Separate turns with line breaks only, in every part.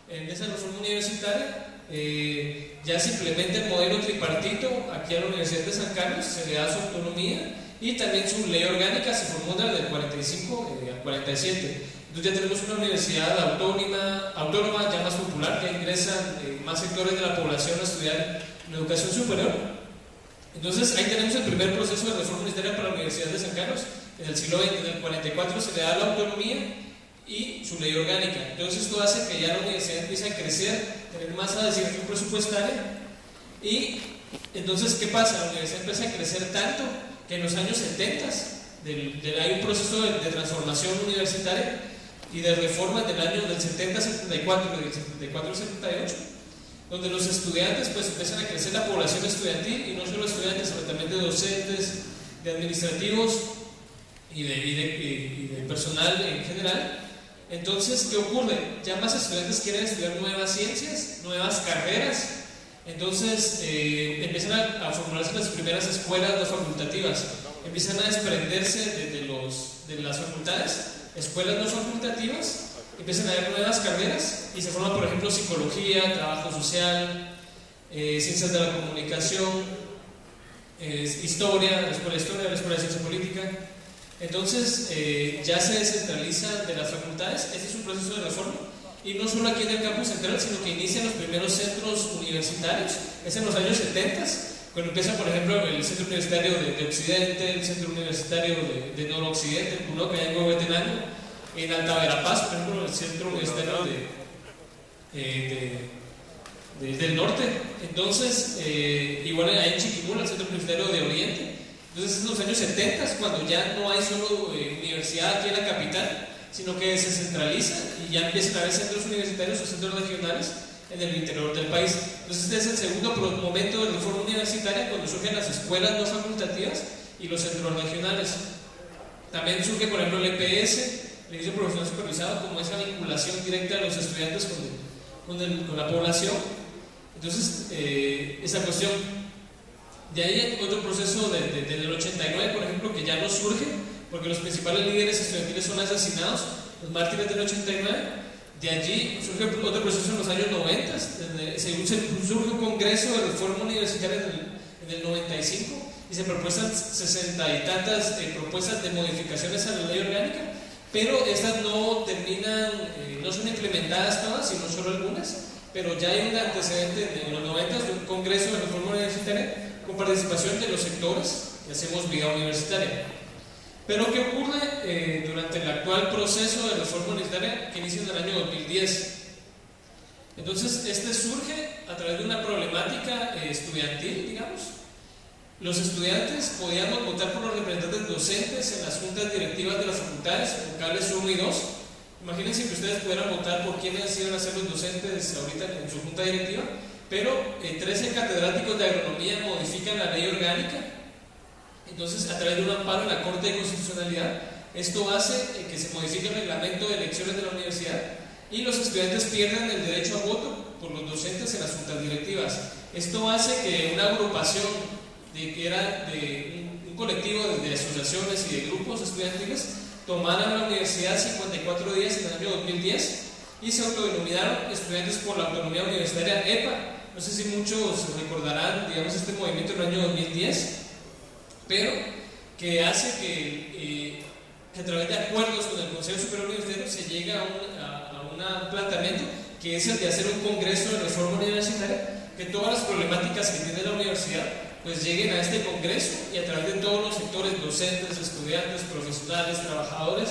En esa reforma universitaria ya se implementa el modelo tripartito aquí a la Universidad de San Carlos, se le da su autonomía y también su ley orgánica se formula del 45 al 47. Entonces ya tenemos una universidad autónoma ya más popular, que ingresan más sectores de la población a estudiar en educación superior. Entonces ahí tenemos el primer proceso de reforma universitaria para la Universidad de San Carlos. En el siglo XX, en el 44, se le da la autonomía y su ley orgánica. Entonces esto hace que ya la universidad empiece a crecer, tener más asignación presupuestaria. Y entonces, ¿qué pasa? La universidad empieza a crecer tanto que en los años 70 hay un proceso de transformación universitaria y de reforma del 70 74 y del 74 78, donde los estudiantes pues empiezan a crecer, la población estudiantil, y no solo estudiantes, sino también de docentes, de administrativos y de personal en general. Entonces, ¿qué ocurre? Ya más estudiantes quieren estudiar nuevas ciencias, nuevas carreras. Entonces empiezan a formularse las primeras escuelas no facultativas, empiezan a desprenderse de las facultades, escuelas no facultativas, empiezan a haber nuevas carreras y se forman, por ejemplo, psicología, trabajo social, ciencias de la comunicación, historia, la escuela de historia, la escuela de ciencia política. Entonces ya se descentraliza de las facultades. Este es un proceso de reforma. Y no solo aquí en el campus central, sino que inician los primeros centros universitarios. Es en los años 70, cuando empieza, por ejemplo, el Centro Universitario de Occidente, el Centro Universitario de Noroccidente, en Culoca, allá en Huehuetenango, en Alta Verapaz, por ejemplo, el Centro Universitario del Norte. Entonces, igual hay en Chiquimula, el Centro Universitario de Oriente. Entonces, es en los años 70, cuando ya no hay solo universidad aquí en la capital, sino que se centraliza y ya empiezan a haber centros universitarios o centros regionales en el interior del país. Entonces este es el segundo momento de reforma universitaria, cuando surgen las escuelas no facultativas y los centros regionales. También surge, por ejemplo, el EPS, el inicio profesional supervisado, como esa vinculación directa de los estudiantes con la población. Entonces, esa cuestión. De ahí hay otro proceso desde el 89, por ejemplo, que ya no surge, porque los principales líderes estudiantiles son asesinados, los mártires del 89. De allí surge otro proceso en los años 90, surge un congreso de reforma universitaria en el 95 y se propuestan 60 y tantas propuestas de modificaciones a la ley orgánica, pero estas no terminan, no son implementadas todas, sino solo algunas. Pero ya hay un antecedente en los 90 de un congreso de reforma universitaria con participación de los sectores que hacemos vida universitaria. Pero ¿qué ocurre durante el actual proceso de reforma universitaria que inicia en el año 2010? Entonces, este surge a través de una problemática estudiantil, digamos. Los estudiantes podíamos votar por los representantes docentes en las juntas directivas de las facultades, vocales 1 y 2. Imagínense que ustedes pudieran votar por quiénes iban a ser los docentes ahorita en su junta directiva, pero 13 catedráticos de agronomía modifican la ley orgánica. Entonces, a través de un amparo en la Corte de Constitucionalidad, esto hace que se modifique el reglamento de elecciones de la universidad y los estudiantes pierdan el derecho a voto por los docentes en las juntas directivas. Esto hace que una agrupación que era de un colectivo de asociaciones y de grupos estudiantiles tomaran la universidad 54 días en el año 2010 y se autodenominaron Estudiantes por la Autonomía Universitaria, EPA. No sé si muchos recordarán, digamos, este movimiento en el año 2010, pero que hace que a través de acuerdos con el Consejo Superior Universitario se llegue a un planteamiento que es el de hacer un congreso de reforma universitaria, que todas las problemáticas que tiene la universidad pues lleguen a este congreso y a través de todos los sectores, docentes, estudiantes, profesionales, trabajadores,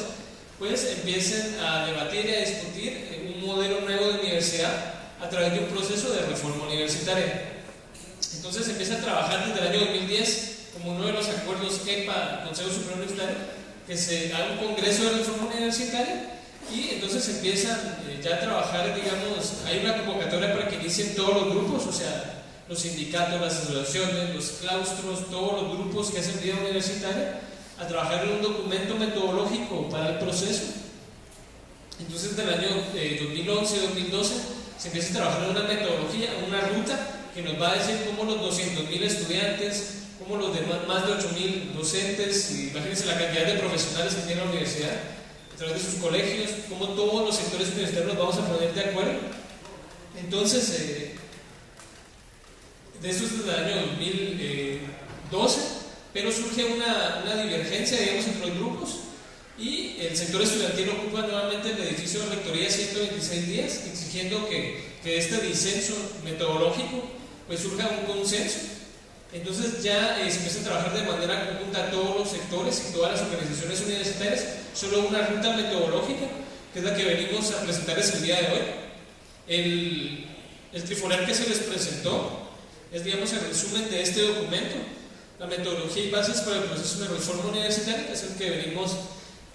pues empiecen a debatir y a discutir un modelo nuevo de universidad a través de un proceso de reforma universitaria. Entonces se empieza a trabajar desde el año 2010 como uno de los acuerdos EPA, Consejo Superior Universitario, que se haga un congreso de reforma universitaria y entonces empiezan ya a trabajar, digamos, hay una convocatoria para que inicien todos los grupos, o sea, los sindicatos, las asociaciones, los claustros, todos los grupos que hacen vida universitaria, a trabajar en un documento metodológico para el proceso. Entonces, en el año 2011-2012 se empieza a trabajar en una metodología, una ruta que nos va a decir cómo los 200.000 estudiantes, cómo los demás, más de 8.000 docentes, y imagínense la cantidad de profesionales que tiene la universidad, a través de sus colegios, cómo todos los sectores universitarios nos vamos a poner de acuerdo Entonces, de esto es del año 2012, pero surge una divergencia, digamos, entre los grupos, y el sector estudiantil ocupa nuevamente el edificio de rectoría 126 días, exigiendo que este disenso metodológico pues surja un consenso. Entonces ya se empieza a trabajar de manera conjunta todos los sectores y todas las organizaciones universitarias, solo una ruta metodológica, que es la que venimos a presentarles el día de hoy. El triforal que se les presentó es, digamos, el resumen de este documento, la metodología y bases para el proceso de reforma universitaria, que es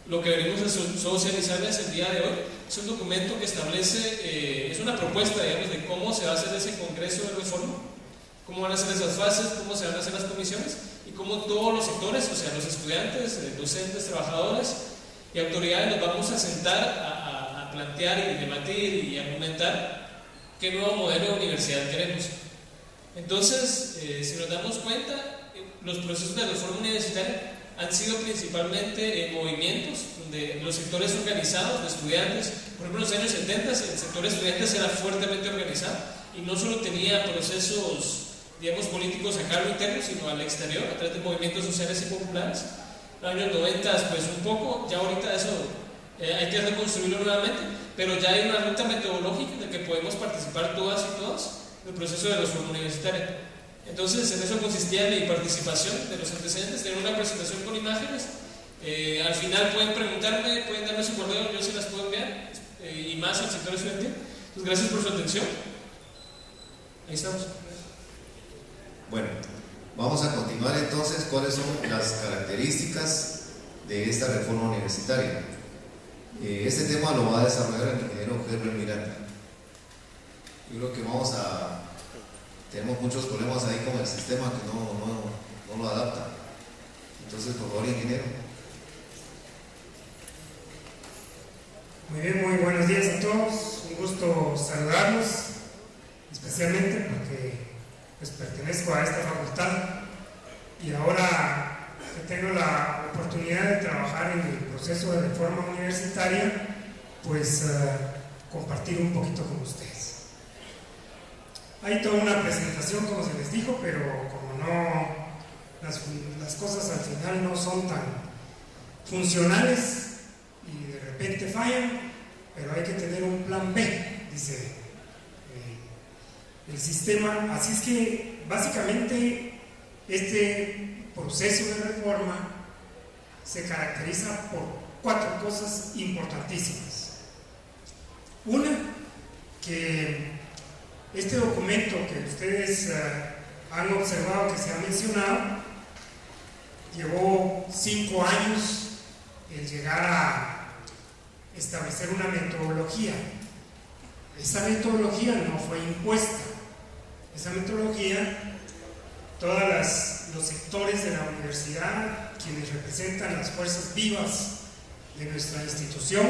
lo que venimos a socializarles el día de hoy. Es un documento que establece, es una propuesta, digamos, de cómo se va a hacer ese congreso de reforma, cómo van a ser esas fases, cómo se van a hacer las comisiones y cómo todos los sectores, o sea, los estudiantes, docentes, trabajadores y autoridades nos vamos a sentar a plantear y debatir y argumentar qué nuevo modelo de universidad queremos. Entonces, si nos damos cuenta, los procesos de reforma universitaria han sido principalmente movimientos donde los sectores organizados de estudiantes, por ejemplo en los años 70 el sector de estudiantes era fuertemente organizado y no solo tenía procesos, digamos, políticos a cargo interno, sino al exterior, a través de movimientos sociales y populares. En los años 90 pues un poco, ya ahorita eso hay que reconstruirlo nuevamente, pero ya hay una ruta metodológica en la que podemos participar todas y todos en el proceso de reforma universitaria. Entonces, en eso consistía mi participación de los antecedentes, tener una presentación con imágenes. Al final pueden preguntarme, pueden darme su correo, yo se las puedo enviar, y más al sector estudiantil. Pues gracias por su atención. Ahí estamos.
Bueno, vamos a continuar entonces. ¿Cuáles son las características de esta reforma universitaria? Este tema lo va a desarrollar el ingeniero Herbert Miranda. Yo creo que tenemos muchos problemas ahí con el sistema que no lo adapta. Entonces, por favor, ingeniero.
Muy bien, muy buenos días a todos. Un gusto saludarlos, especialmente porque pues, pertenezco a esta facultad y ahora que tengo la oportunidad de trabajar en el proceso de reforma universitaria, pues compartir un poquito con ustedes. Hay toda una presentación, como se les dijo, pero como no, las cosas al final no son tan funcionales y de repente fallan, pero hay que tener un plan B, dice el sistema. Así es que básicamente este proceso de reforma se caracteriza por 4 cosas importantísimas. Una, que este documento que ustedes han observado, que se ha mencionado, llevó 5 años el llegar a establecer una metodología. Esa metodología no fue impuesta. Esa metodología, todos los sectores de la universidad, quienes representan las fuerzas vivas de nuestra institución,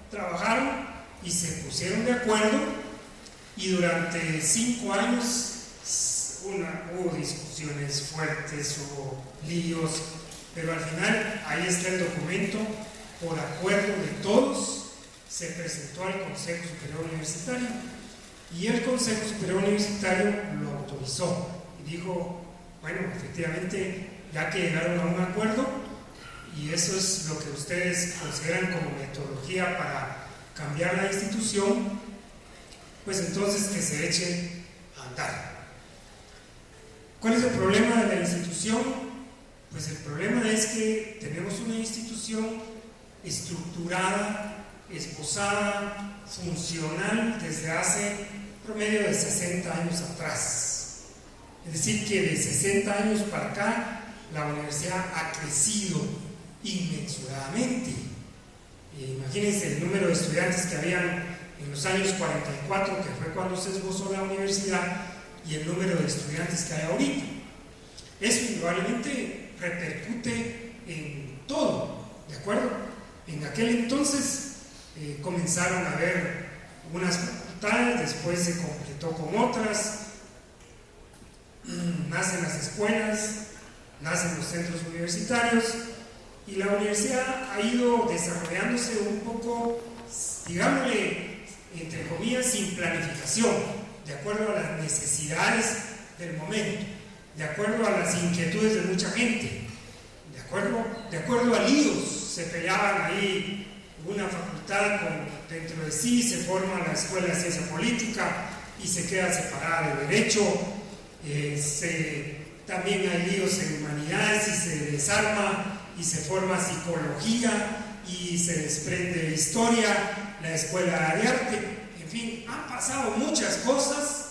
trabajaron y se pusieron de acuerdo. Y durante 5 años hubo discusiones fuertes, hubo líos, pero al final ahí está el documento, por acuerdo de todos, se presentó al Consejo Superior Universitario y el Consejo Superior Universitario lo autorizó y dijo, bueno, efectivamente ya que llegaron a un acuerdo y eso es lo que ustedes consideran como metodología para cambiar la institución, pues entonces que se eche a andar. ¿Cuál es el problema de la institución? Pues el problema es que tenemos una institución estructurada, esbozada, funcional desde hace promedio de 60 años atrás. Es decir, que de 60 años para acá la universidad ha crecido inmensuradamente. Imagínense el número de estudiantes que habían en los años 44, que fue cuando se esbozó la universidad, y el número de estudiantes que hay ahorita. Eso indudablemente repercute en todo, ¿de acuerdo? En aquel entonces comenzaron a haber unas facultades, después se completó con otras, nacen las escuelas, nacen los centros universitarios, y la universidad ha ido desarrollándose un poco, digámosle, entre comillas, sin planificación, de acuerdo a las necesidades del momento, de acuerdo a las inquietudes de mucha gente, de acuerdo a líos. Se peleaban ahí una facultad dentro de sí, se forma la Escuela de Ciencia Política y se queda separada de Derecho. También hay líos en Humanidades y se desarma y se forma Psicología y se desprende Historia, la Escuela de Arte. En fin, han pasado muchas cosas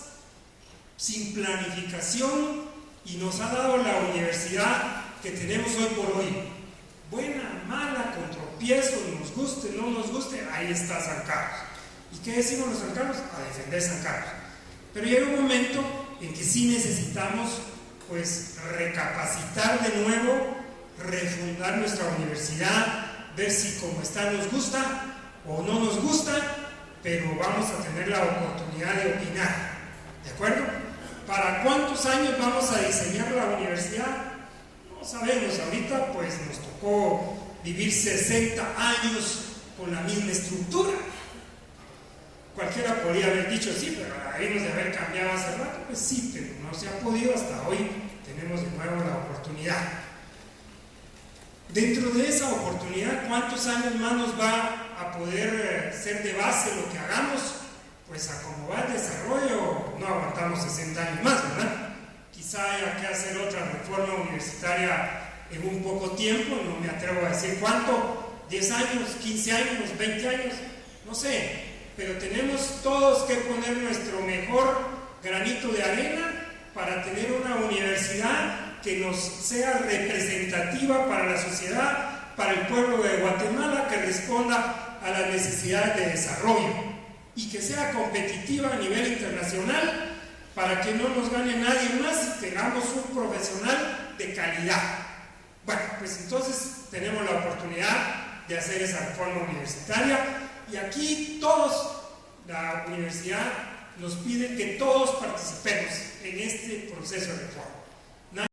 sin planificación y nos ha dado la universidad que tenemos hoy por hoy. Buena, mala, con tropiezos, nos guste, no nos guste, ahí está San Carlos. ¿Y qué decimos los San Carlos? A defender San Carlos. Pero llega un momento en que sí necesitamos pues recapacitar de nuevo, refundar nuestra universidad, ver si como está nos gusta o no nos gusta, pero vamos a tener la oportunidad de opinar, ¿de acuerdo? ¿Para cuántos años vamos a diseñar la universidad? No sabemos. Ahorita pues nos tocó vivir 60 años con la misma estructura. Cualquiera podría haber dicho sí, pero debimos de haber cambiado hace rato. Pues sí, pero no se ha podido. Hasta hoy tenemos de nuevo la oportunidad. Dentro de esa oportunidad, ¿cuántos años más nos va a poder ser de base lo que hagamos? Pues a cómo va el desarrollo, no aguantamos 60 años más, ¿verdad? Quizá haya que hacer otra reforma universitaria en un poco tiempo, no me atrevo a decir cuánto, 10 años, 15 años, 20 años, no sé, pero tenemos todos que poner nuestro mejor granito de arena para tener una universidad que nos sea representativa para la sociedad, para el pueblo de Guatemala, que responda a las necesidades de desarrollo y que sea competitiva a nivel internacional para que no nos gane nadie más y tengamos un profesional de calidad. Bueno, pues entonces tenemos la oportunidad de hacer esa reforma universitaria y aquí todos, la universidad nos pide que todos participemos en este proceso de reforma.